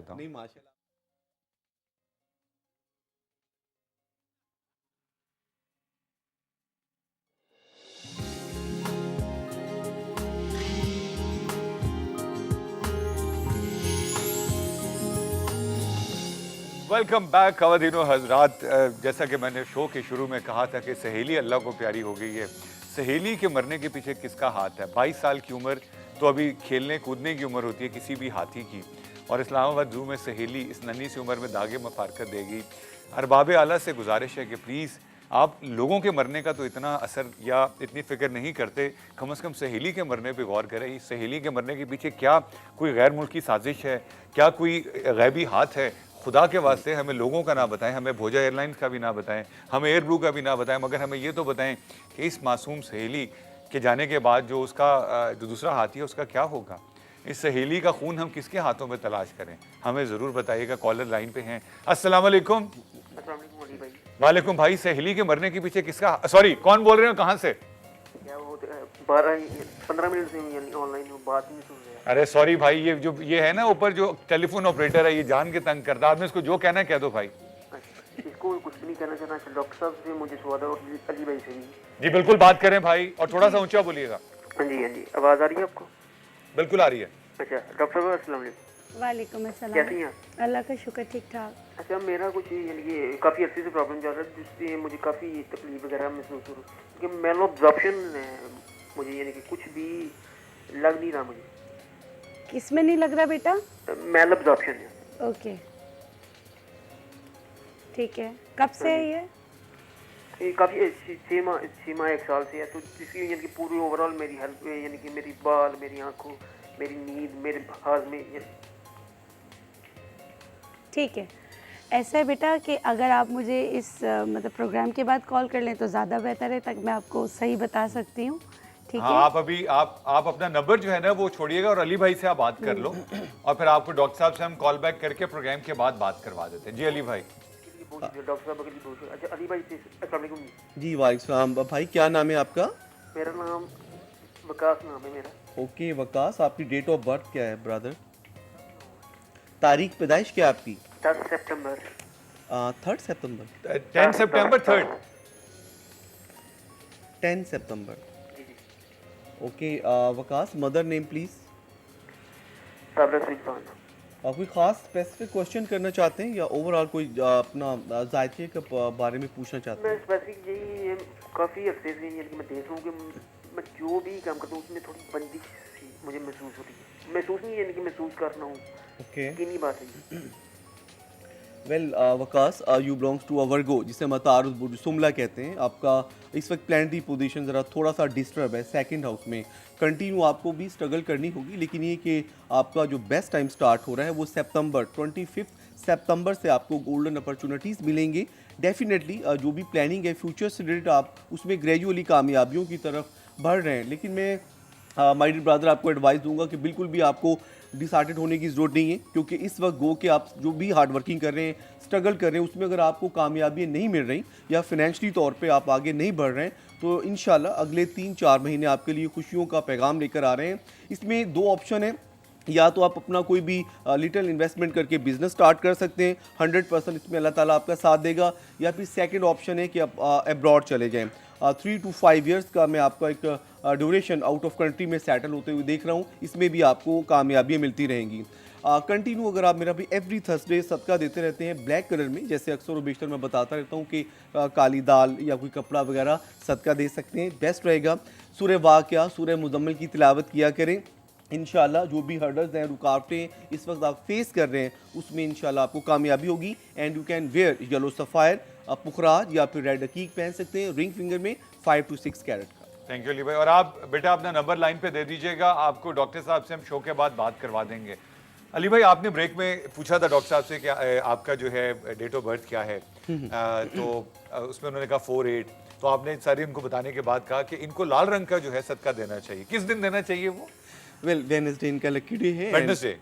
चाहता हूँ। नहीं माशाल्लाह। वेलकम बैक ख़वातीनो हज़रात। जैसा कि मैंने शो के शुरू में कहा था कि सहेली अल्लाह को प्यारी हो गई है। सहेली के मरने के पीछे किसका हाथ है? 22 साल की उम्र तो अभी खेलने कूदने की उम्र होती है किसी भी हाथी की, और इस्लामाबाद ज़ू में सहेली इस नन्ही सी उम्र में दागे मफारकत देगी। अरबाब आला से गुजारिश है कि प्लीज़ आप लोगों के मरने का तो इतना असर या इतनी फ़िक्र नहीं करते, कम से कम सहेली के मरने पे गौर करें। इस सहेली के मरने के पीछे क्या कोई गैर मुल्की साजिश है? क्या कोई गैबी हाथ है? खुदा के वास्ते हमें लोगों का ना बताएं, हमें भोजा एयरलाइंस का भी ना बताएं, हमें एयर ब्लू का भी ना बताएं, मगर हमें ये तो बताएं कि इस मासूम सहेली के जाने के बाद जो उसका जो दूसरा हाथी है उसका क्या होगा? इस सहेली का खून हम किसके हाथों में तलाश करें? हमें ज़रूर बताइएगा। कॉलर लाइन पे हैं। अस्सलाम वालेकुम। अस्सलाम वालेकुम अली भाई। वालेकुम भाई। सहेली के मरने के पीछे किसका, सॉरी कौन बोल रहे हो, कहाँ से? क्या वो 12-15 मिनट से यानी ऑनलाइन बात नहीं सुन रहे हैं। अरे सॉरी भाई, ये जो ये है ना ऊपर जो टेलीफोन ऑपरेटर है, ये जान के तंग करता है। आपने इसको जो कहना है कह दो भाई। अच्छा, इसको कुछ भी नहीं कहना चाहता। अच्छा, डॉक्टर साहब से मुझे सवाल है और अली भाई से भी। जी बिल्कुल, बात करें भाई, और थोड़ा सा ऊंचा बोलिएगा। हाँ जी, आवाज़ आ रही है आपको? बिल्कुल आ रही है। अच्छा, डॉक्टर साहब अस्सलाम वालेकुम। वालेकुम अस्सलाम। कैसी हैं आप? अल्लाह का शुक्र, ठीक ठाक। अच्छा, मेरा कुछ यानी कि काफ़ी अर्से से प्रॉब्लम चल रहा है, जिससे मुझे काफ़ी तकलीफ वगैरह महसूस हो रही है। क्योंकि मेल ऑब्जॉर्प्शन मुझे यानी कि कुछ भी लग नहीं रहा मुझे। किस में नहीं लग रहा बेटा? मेल ऑब्जॉर्प्शन है। ओके, ठीक है। कब से है ये? ये काफ़ी 6 माह 1 साल से है। तो जिसकी यानी कि पूरी ओवरऑल मेरी हेल्थ पे यानी कि मेरी बाल, मेरी आंखों, मेरी नींद, मेरे हाजमे ठीक है। ऐसा है बेटा कि अगर आप मुझे इस मतलब प्रोग्राम के बाद कॉल कर लें तो ज़्यादा बेहतर है, तक मैं आपको सही बता सकती हूँ। ठीक हाँ, है। आप अभी आप अपना नंबर जो है ना वो छोड़िएगा और अली भाई से आप बात कर लो, और फिर आपको डॉक्टर साहब से हम कॉल बैक करके प्रोग्राम के बाद बात करवा देते हैं। जी अली भाई। डॉक्टर साहब के लिए बहुत। अच्छा अली भाई, अस्सलाम वालेकुम जी। जी वालेकुम भाई, क्या नाम है आपका? मेरा नाम वकास नाम है मेरा। ओके वकास, आपकी डेट ऑफ बर्थ क्या है ब्रदर? तारीख पैदाइश क्या है आपकी? 10 सितंबर। 3 सितंबर। 10 सितंबर 3rd। 10 सितंबर। जी जी। Okay Waqas, mother name please. Sabra Sultan. कोई ख़ास स्पेसिफिक क्वेश्चन करना चाहते हैं या ओवरऑल कोई अपना जायके के बारे में पूछना चाहते मैं हैं? स्पेसिफिक यही काफ़ी अर्से से यानी कि मैं देख रहा हूँ कि मैं जो भी काम करता हूँ उसमें थोड़ी बंदिश सी मुझे महसूस होती है। महसूस नहीं यानी कि महसूस कर रहा हूँ। ओके यकीनी बात है ये। Well Waqas, you belongs to a Virgo, जिसे मतारुल बुर्ज सुमला कहते हैं। आपका इस वक्त प्लानिटरी पोजीशन ज़रा थोड़ा सा डिस्टर्ब है सेकंड हाउस में। कंटिन्यू आपको भी स्ट्रगल करनी होगी, लेकिन ये कि आपका जो बेस्ट टाइम स्टार्ट हो रहा है वो सितंबर 25 सितंबर से आपको गोल्डन अपॉर्चुनिटीज़ मिलेंगे। डेफिनेटली जो भी प्लानिंग है फ्यूचर से रिलेटेड, आप उसमें ग्रेजुअली कामयाबियों की तरफ बढ़ रहे हैं। लेकिन मैं माय डियर ब्रदर आपको एडवाइस दूंगा कि बिल्कुल भी आपको डिसहार्टेड होने की ज़रूरत नहीं है, क्योंकि इस वक्त गो के आप जो भी हार्ड वर्किंग कर रहे हैं, स्ट्रगल कर रहे हैं, उसमें अगर आपको कामयाबी नहीं मिल रही या फिनेंशियली तौर पे आप आगे नहीं बढ़ रहे हैं, तो इंशाल्लाह अगले 3-4 महीने आपके लिए खुशियों का पैगाम लेकर आ रहे हैं। इसमें 2 ऑप्शन है, या तो आप अपना कोई भी लिटिल इन्वेस्टमेंट करके बिजनेस स्टार्ट कर सकते हैं, 100% इसमें अल्लाह ताला आपका साथ देगा। या फिर सेकंड ऑप्शन है कि आप अब्रॉड चले जाएं। 3 to 5 ईयर्स का मैं आपका एक ड्यूरेशन आउट ऑफ कंट्री में सेटल होते हुए देख रहा हूँ। इसमें भी आपको कामयाबियाँ मिलती रहेंगी। कंटिन्यू अगर आप मेरा भी एवरी थर्सडे सदका देते रहते हैं ब्लैक कलर में, जैसे अक्सर और बेशतर मैं बताता रहता हूँ कि काली दाल या कोई कपड़ा वगैरह सदका दे सकते हैं, बेस्ट रहेगा। सूरह वाक़िया, सूरह मुज़म्मिल की तिलावत किया करें। इंशाल्लाह जो भी हर्डल्स हैं, रुकावटें इस वक्त आप फेस कर रहे हैं, उसमें इंशाल्लाह आपको कामयाबी होगी। And you can wear yellow sapphire, पुखराज या फिर रेड अकीक पहन सकते हैं, रिंग फिंगर में 5 to 6 कैरेट का। थैंक यू अली भाई। और आप बेटा अपना नंबर लाइन पे दे दीजिएगा, आपको डॉक्टर साहब से हम शो के बाद बात करवा देंगे। अली भाई, आपने ब्रेक में पूछा था डॉक्टर साहब से कि आपका जो है डेट ऑफ बर्थ क्या है, तो उसमें उन्होंने कहा 4/8। तो आपने सारी उनको बताने के बाद कहा कि इनको लाल रंग का जो है सदका देना चाहिए। किस दिन देना चाहिए वो? वेल वेडनेसडे इनका लकी डे है। Wednesday?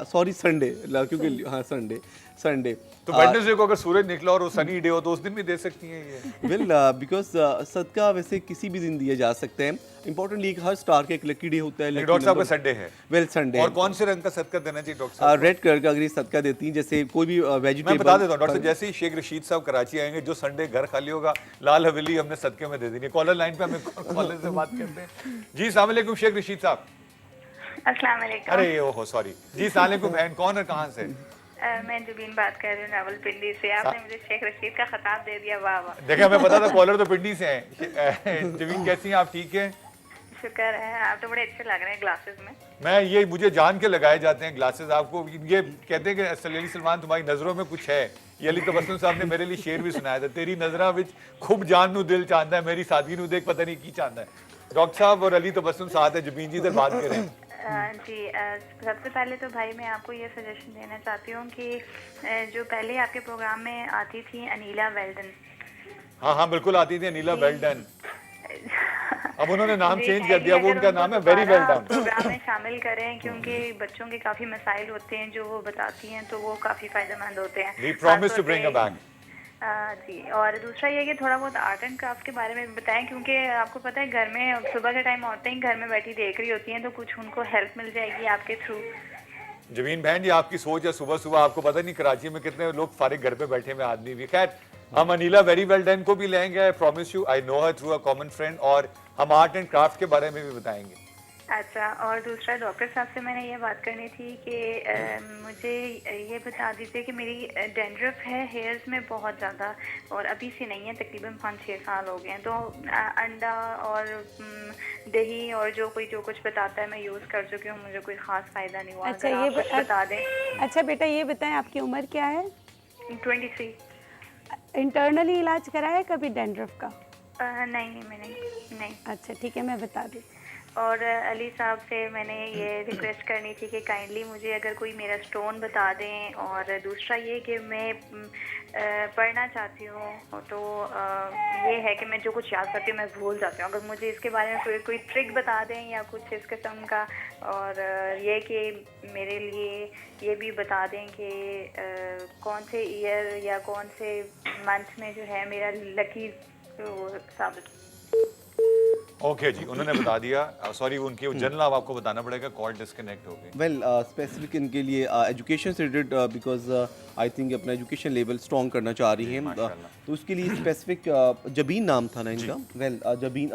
सॉरी संडे, क्योंकि हाँ संडे तो वेडनेसडे को अगर सूरज निकला और वो सनी डे हो तो उस दिन भी दे सकती हैं ये। वेल बिकॉज सदका वैसे किसी भी दिन दिया जा सकता है। इंपॉर्टेंटली एक हर स्टार का एक लकी डे होता है। लेकिन डॉक्टर साहब का संडे है। वेल संडे और कौन से रंग का सदका देना चाहिए डॉक्टर साहब? रेड कलर का अगर ये सदका देती हैं, जैसे कोई भी मैं वेजिटेबल। बता देता हूँ डॉक्टर साहब, जैसे ही शेख रशीद साहब कराची आएंगे, जो संडे घर खाली होगा, लाल हवेली हमने सदके में दे देनी है। कॉलर लाइन पे हमें कॉलर से बात करते हैं। जी अस्सलाम वालेकुम शेख रशीद साहब। अस्सलाम वालेकुम। अरे ओहो सॉरी जी, अस्सलाम वालेकुम बहन, कौन है कहाँ से? मैं जुबीन बात कर रही हूँ रावलपिंडी से। आपने मुझे शेख रशीद का खिताब दे दिया, वाह वाह। देखा, हमें पता था कॉलर तो पिंडी से हैं। जमीन कैसी हैं आप, ठीक है? शुक्र है, आप तो बड़े अच्छे लग रहे हैं ग्लासेस में। मैं ये मुझे जान के लगाए जाते हैं ग्लासेस आपको। ये कहते हैं कि अली सलमान तुम्हारी नजरों में कुछ है। ये अली तबस्सुम साहब ने मेरे लिए शेर भी सुनाया था, तेरी नजरा विच खूब जान नू दिल चाहता है, मेरी सादगी नू देख पता नहीं की चाहता है। डॉक्टर साहब और अली तबस्सुम साथ है, जबीन जी इधर बात करें। जी सबसे पहले तो भाई मैं आपको ये सजेशन देना चाहती हूँ कि जो पहले आपके प्रोग्राम में आती थी अनीला वेल्डन। हाँ हाँ बिल्कुल आती थी अनीला वेल्डन। अब उन्होंने नाम जी, चेंज कर दिया, वो अगर उनका उनको नाम है वेरी वेल दोबारा डन। प्रोग्राम में शामिल करें, क्योंकि बच्चों के काफी मसाइल होते हैं जो वो बताती हैं, तो वो काफी फायदेमंद होते हैं। We promise to bring her back. जी, और दूसरा ये कि थोड़ा बहुत आर्ट एंड क्राफ्ट के बारे में भी बताएं, क्योंकि आपको पता है घर में सुबह के टाइम औरतें ही घर में बैठी देख रही होती हैं, तो कुछ उनको हेल्प मिल जाएगी आपके थ्रू। जमीन बहन, ये आपकी सोच है। सुबह सुबह आपको पता नहीं कराची में कितने लोग फारिग घर पे बैठे हुए आदमी भी। खैर, हम अनीला वेरी वेल डन को भी लेंगे, I promise you, I know her through a common friend, और हम आर्ट एंड क्राफ्ट के बारे में भी बताएंगे। अच्छा, और दूसरा डॉक्टर साहब से मैंने ये बात करनी थी कि मुझे ये बता दीजिए कि मेरी डेंड्रफ है हेयर्स में बहुत ज़्यादा, और अभी से नहीं है, तकरीबन 5-6 साल हो गए हैं। तो अंडा और दही और जो कुछ बताता है मैं यूज़ कर चुकी हूँ, मुझे कोई ख़ास फ़ायदा नहीं हुआ। अच्छा, अगर ये आप कुछ बता दें। अच्छा बेटा, ये बताएं आपकी उम्र क्या है? 23। इंटरनली इलाज कराया है कभी डेंड्रफ का? नहीं मैंने नहीं। अच्छा ठीक है, मैं बता दूँ। और अली साहब से मैंने ये रिक्वेस्ट करनी थी कि काइंडली मुझे अगर कोई मेरा स्टोन बता दें, और दूसरा ये कि मैं पढ़ना चाहती हूँ, तो ये है कि मैं जो कुछ याद करती हूँ मैं भूल जाती हूँ। अगर मुझे इसके बारे में कोई ट्रिक बता दें या कुछ इस किस्म का, और ये कि मेरे लिए ये भी बता दें कि कौन से ईयर या कौन से मंथ में जो है मेरा लकी साबित। ओके जी, उन्होंने बता दिया। सॉरी, उनकी जनरल आपको बताना पड़ेगा, कॉल डिस्कनेक्ट हो गई। वेल स्पेसिफिक इनके लिए एजुकेशन से रिलेटेड, बिकॉज आई थिंक अपना एजुकेशन लेवल स्ट्रॉन्ग करना चाह रही हैं, तो उसके लिए स्पेसिफिक जबीन नाम था ना इनका। Well Jabeen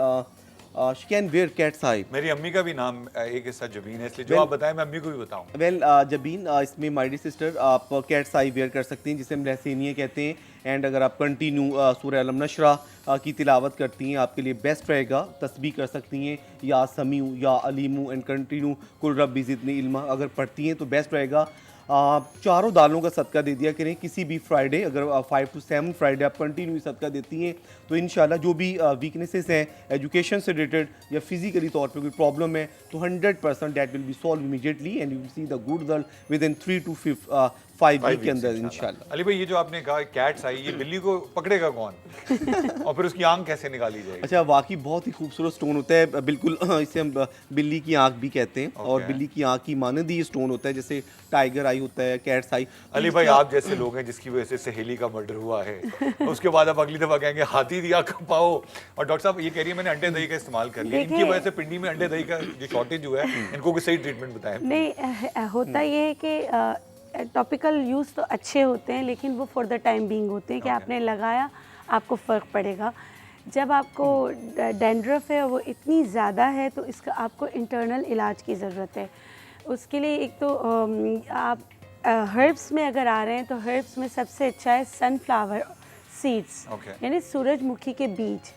she can wear cat's eye. मेरी अम्मी का भी नाम एक हिस्सा जबीन है, इसलिए जो आप बताएं मैं अम्मी को भी बताऊं। वेल जबीन, इसमें माय डियर सिस्टर आप कैट्स आई वेयर कर सकती हैं, जिसे हम लहसेनिया कहते हैं। एंड अगर आप कंटिन्यू सूरह अलम नशरा की तिलावत करती हैं, आपके लिए बेस्ट रहेगा। तस्बीह कर सकती हैं, या समीउ या अलीमू, एंड कंटिन्यू कुल रब्बी ज़िदनी इल्मा अगर पढ़ती हैं तो बेस्ट रहेगा। चारों दालों का सदका दे दिया करें किसी भी फ्राइडे। अगर 5 to 7 फ्राइडे आप कंटिन्यू सदका देती हैं, तो इंशाल्लाह जो भी वीकनेसेस हैं एजुकेशन से रिलेटेड या फिजिकली तौर पे कोई प्रॉब्लम है, तो 100% that will be solve immediately, and you will see the good result within 3 to 5 week के अंदर इंशाल्लाह। अली भाई, ये जो आपने कहा कैट्स आई, ये बिल्ली को पकड़ेगा कौन? और फिर उसकी आंख कैसे निकाली जाएगी? अच्छा, वाकई बहुत ही खूबसूरत स्टोन होता है, बिल्कुल इसे हम बिल्ली की आंख भी कहते हैं। और बिल्ली की आंख की मानंद ही ये स्टोन होता है, जैसे टाइगर आई होता है, कैट्स आई। अली भाई, आप जैसे लोग हैं जिसकी वजह से सहेली का मर्डर हुआ है, उसके बाद आप अगली दफा कहेंगे हाथी दिया पाओ। और डॉक्टर साहब ये कह रही है मैंने अंडे दही का इस्तेमाल कर लिया, इनकी वजह से पिंडी में अंडे दही का जो शॉर्टेज हुआ है, इनको कोई सही ट्रीटमेंट बताएं। नहीं, होता ये है कि टॉपिकल यूज़ तो अच्छे होते हैं, लेकिन वो फॉर द टाइम बीइंग होते हैं कि आपने लगाया आपको फ़र्क पड़ेगा। जब आपको डेंड्रफ है वो इतनी ज़्यादा है, तो इसका आपको इंटरनल इलाज की ज़रूरत है। उसके लिए एक तो आप हर्ब्स में अगर आ रहे हैं, तो हर्ब्स में सबसे अच्छा है सनफ्लावर सीड्स, यानी सूरजमुखी के बीज।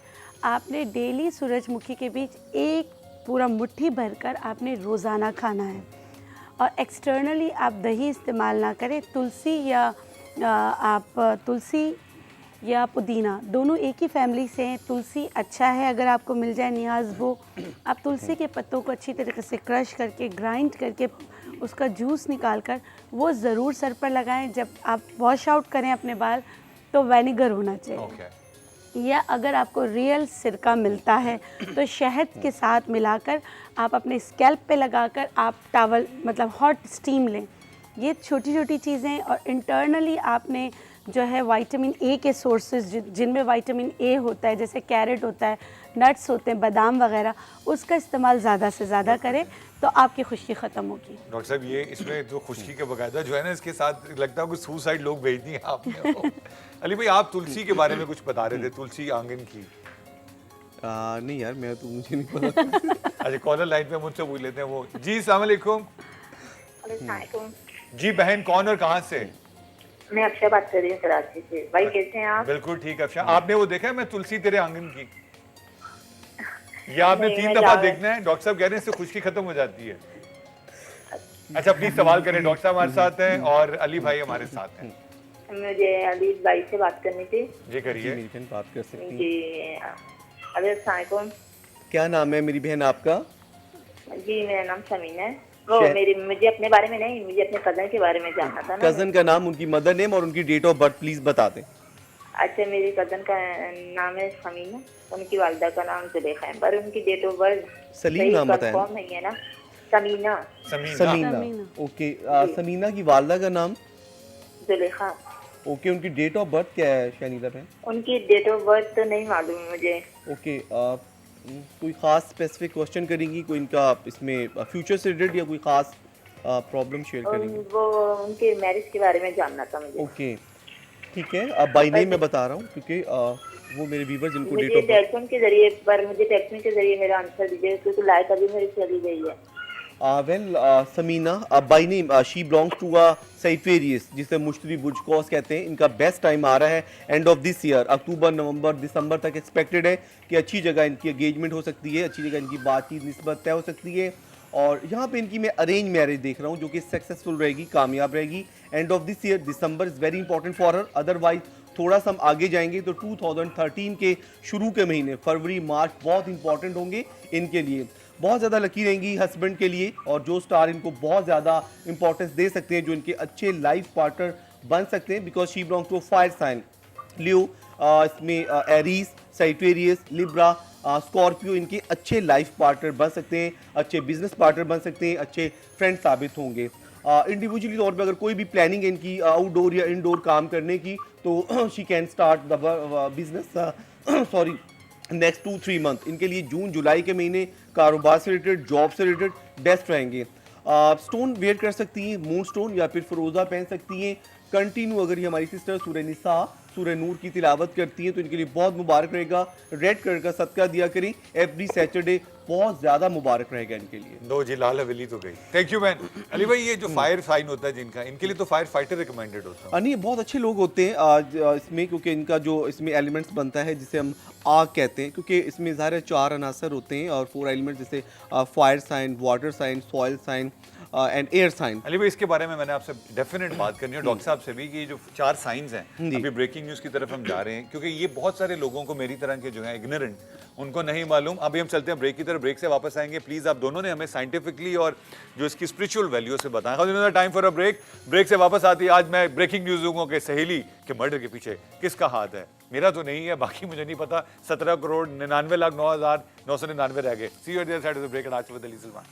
आपने डेली सूरजमुखी के बीज एक पूरा मुट्ठी भरकर आपने रोज़ाना खाना है। और एक्सटर्नली आप दही इस्तेमाल ना करें। तुलसी या पुदीना दोनों एक ही फैमिली से हैं। तुलसी अच्छा है अगर आपको मिल जाए नियाज़, वो आप तुलसी के पत्तों को अच्छी तरीके से क्रश करके, ग्राइंड करके, उसका जूस निकाल कर वो ज़रूर सर पर लगाएं। जब आप वॉश आउट करें अपने बाल, तो विनेगर होना चाहिए। या अगर आपको रियल सिरका मिलता है तो शहद के साथ मिलाकर आप अपने स्कैल्प पे लगाकर आप टॉवल मतलब हॉट स्टीम लें। ये छोटी छोटी चीज़ें, और इंटरनली आपने जो है विटामिन ए के सोर्सेज जिनमें विटामिन ए होता है, जैसे कैरेट होता है, नट्स होते हैं, बादाम वगैरह, उसका इस्तेमाल ज़्यादा से ज़्यादा करें तो आपकी खुश्की ख़त्म होगी। डॉक्टर साहब ये इसमें जो खुश्की के बकायदा जो है ना, इसके साथ लगता है कुछ सुसाइड लोग भेज दिए आपने वो। अली भाई आप तुलसी के बारे में कुछ बता रहे थे, तुलसी आंगन की। नहीं यार, मैं तो मुझे नहीं पता। अच्छा कॉलर लाइन पे मुझसे पूछ लेते हैं वो। जी अस्सलाम वालेकुम। जी बहन कौन और कहाँ से? मैं अक्षय बात कर रही हूँ कराची से। भाई कैसे हैं आप? बिल्कुल ठीक अफशा। आपने वो देखा है मैं तुलसी तेरे आंगन की? ये आपने नहीं, 3 मैं दफा जा- देखना है। डॉक्टर साहब कह रहे हैं इससे खुश्की खत्म हो जाती है। अच्छा प्लीज सवाल करें, डॉक्टर साहब हमारे साथ हैं और अली भाई हमारे साथ हैं। मुझे अली भाई से बात करनी थी। जी जी करिए। मेरी बहन बात कर सकती हैं। जी अली अस्सलाम वालेकुम। क्या नाम है मेरी बहन आपका? जी मेरा नाम समीना है। वो शहर- मुझे अपने बारे में नहीं, मुझे अपने कजन के बारे में जानना था ना। कजन का नाम, उनकी मदर नेम और उनकी डेट ऑफ बर्थ प्लीज बता दें। अच्छा मेरी कजन का नाम है समीना, उनकी वालदा का नाम जुलेखा है, पर उनकी डेट ऑफ बर्थ सलीम नाम बताया ना? कंफर्म नहीं है ना। समीना समीना। समीना। समीना। ओके, समीना की वालदा का नाम? जुलेखा। ओके, उनकी डेट ऑफ बर्थ क्या है शानिदा बहन? उनकी डेट ऑफ बर्थ तो नहीं मालूम है मुझे। ओके, कोई ख़ास स्पेसिफिक क्वेश्चन करेंगी, कोई इनका इसमें फ्यूचर से रिलेटेड या कोई ख़ास प्रॉब्लम शेयर करेंगी? वो उनके मैरिज के बारे में जानना था मुझे। ओके ठीक है, अब बाई नेम मैं बता रहा हूँ क्योंकि वो मेरे व्यूवर जिनको डेट मुझे ऑफ बर्थ। टेलीफोन के जरिए, पर मुझे टेक्स्ट के जरिए मेरा आंसर दीजिए क्योंकि लाइट अभी मेरी चली गई है। Well Samina by name she belongs to Sagittarius, जिसे मुश्तरी बुजकॉस कहते हैं। इनका बेस्ट टाइम आ रहा है एंड ऑफ दिस ईयर, अक्टूबर नवंबर दिसंबर तक एक्सपेक्टेड है कि अच्छी जगह इनकी एंगेजमेंट हो सकती है, अच्छी जगह इनकी बातचीत निस्बत तय हो सकती है। और यहाँ पे इनकी मैं अरेंज मैरिज देख रहा हूँ जो कि सक्सेसफुल रहेगी, कामयाब रहेगी। End of this year December is very important for her. Otherwise थोड़ा सा हम आगे जाएंगे तो 2013 के शुरू के महीने फरवरी मार्च बहुत इंपॉर्टेंट होंगे इनके लिए, बहुत ज़्यादा लकी रहेंगी हस्बैंड के लिए। और जो स्टार इनको बहुत ज़्यादा इंपॉर्टेंस दे सकते हैं, जो इनके अच्छे लाइफ पार्टनर बन सकते हैं, because she belong to fire sign, Leo, इसमें एरीज, साइटेरियस, लिब्रा, स्कॉर्पियो, इनके अच्छे लाइफ पार्टनर बन सकते हैं, अच्छे बिजनेस पार्टनर बन सकते हैं, अच्छे फ्रेंड साबित होंगे। इंडिविजुअली तौर पे अगर कोई भी प्लानिंग है इनकी आउटडोर या इनडोर काम करने की तो she can start the business sorry next 2-3 month. इनके लिए जून जुलाई के महीने कारोबार से रिलेटेड, जॉब से रिलेटेड बेस्ट रहेंगे। स्टोन वेयर कर सकती हैं, मून स्टोन या फिर फिरोज़ा पहन सकती हैं। कंटिन्यू अगर ये हमारी सिस्टर सूरह निसा, सूरह नूर की तिलावत करती हैं तो इनके लिए बहुत मुबारक रहेगा। रेड कलर का सदका दिया करें एवरी सैटरडे, बहुत ज़्यादा मुबारक रहेगा इनके लिए। दो जी लाल हवेली तो गई। Thank you man. अली भाई ये जो फायर साइन होता है जिनका, इनके लिए तो फायर फाइटर रिकमेंडेड होता है। नहीं, बहुत अच्छे लोग होते हैं आज इसमें, क्योंकि इनका जो इसमें एलिमेंट्स बनता है जिसे हम आग कहते हैं, क्योंकि इसमें ज़ाहिर है 4 अनासर होते हैं और 4 एलिमेंट्स जैसे fire sign, water sign, soil sign and air sign. Ali भाई इसके बारे में मैंने आपसे डेफिनेट बात करनी है डॉक्टर साहब से भी कि ये जो 4 साइंस हैं, जी। अभी ब्रेकिंग न्यूज़ की तरफ हम जा रहे हैं क्योंकि ये बहुत सारे लोगों को मेरी तरह के जो हैं इग्नोरेंट, उनको नहीं मालूम। अभी हम चलते हैं ब्रेक की तरफ, ब्रेक से वापस आएंगे। प्लीज़ आप दोनों ने हमें साइंटिफिकली और जो इसकी स्पिरिचुअल वैल्यू से बताएं। Time for a break. Break से वापस आती है आज मैं ब्रेकिंग न्यूज़ दूंगा कि सहेली के मर्डर के पीछे किसका हाथ है। मेरा तो नहीं है, बाकी मुझे नहीं पता। 17 करोड़ 99 लाख 9,999 रह गए। See you at the other side of the break and आज विद अली सलमान।